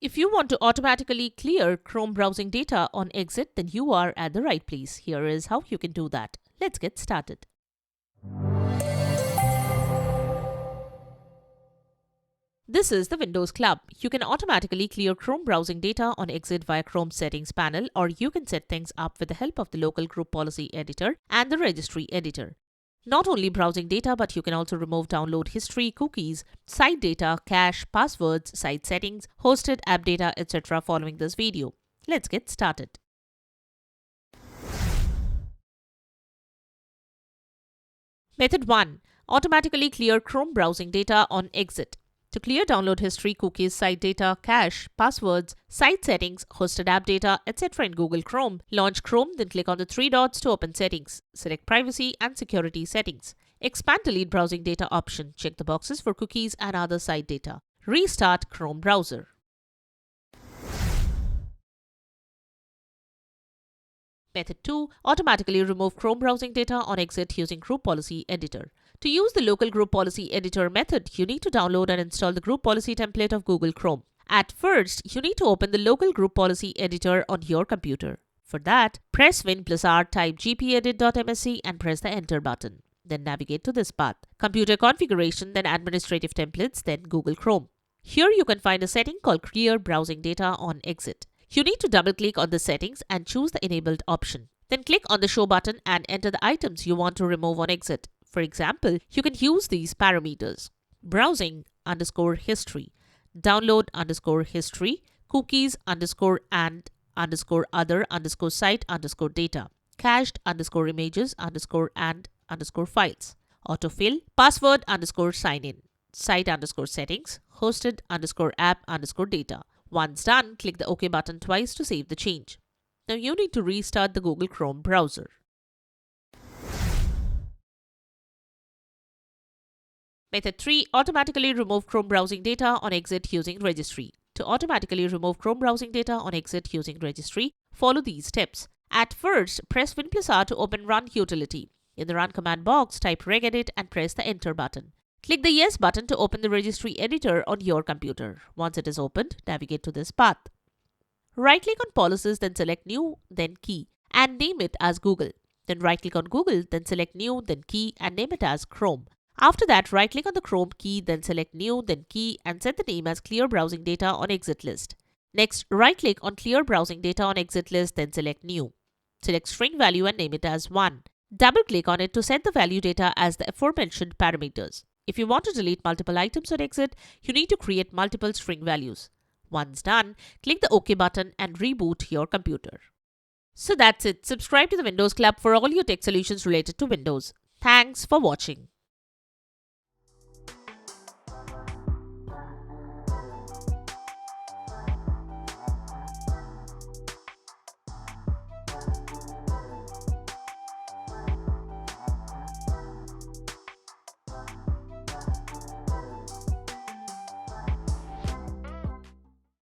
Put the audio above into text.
If you want to automatically clear Chrome browsing data on exit, then you are at the right place. Here is how you can do that. Let's get started. This is the Windows Club. You can automatically clear Chrome browsing data on exit via Chrome settings panel, or you can set things up with the help of the local group policy editor and the registry editor. Not only browsing data, but you can also remove download history, cookies, site data, cache, passwords, site settings, hosted app data, etc. following this video. Let's get started. Method 1. Automatically clear Chrome browsing data on exit. To clear download history, cookies, site data, cache, passwords, site settings, hosted app data, etc. in Google Chrome, launch Chrome, then click on the three dots to open settings. Select privacy and security settings. Expand delete browsing data option. Check the boxes for cookies and other site data. Restart Chrome browser. Method 2. Automatically remove Chrome browsing data on exit using Group Policy Editor. To use the local Group Policy Editor method, you need to download and install the Group Policy template of Google Chrome. At first, you need to open the local Group Policy Editor on your computer. For that, press Win+R, type gpedit.msc and press the Enter button. Then navigate to this path: Computer Configuration, then Administrative Templates, then Google Chrome. Here you can find a setting called Clear Browsing Data on Exit. You need to double-click on the settings and choose the enabled option. Then click on the Show button and enter the items you want to remove on exit. For example, you can use these parameters: browsing_history, download_history, cookies_and_other_site_data, cached_images_and_files, autofill, password_sign-in, site_settings, hosted_app_data. Once done, click the OK button twice to save the change. Now you need to restart the Google Chrome browser. Method 3. Automatically remove Chrome browsing data on exit using registry. To automatically remove Chrome browsing data on exit using registry, follow these steps. At first, press Win+R to open Run utility. In the Run command box, type regedit and press the Enter button. Click the Yes button to open the registry editor on your computer. Once it is opened, navigate to this path. Right-click on Policies, then select New, then Key, and name it as Google. Then right-click on Google, then select New, then Key, and name it as Chrome. After that, right-click on the Chrome key, then select New, then Key, and set the name as Clear Browsing Data on Exit List. Next, right-click on Clear Browsing Data on Exit List, then select New. Select String Value and name it as 1. Double-click on it to set the value data as the aforementioned parameters. If you want to delete multiple items on exit, you need to create multiple string values. Once done, click the OK button and reboot your computer. So that's it. Subscribe to the Windows Club for all your tech solutions related to Windows. Thanks for watching.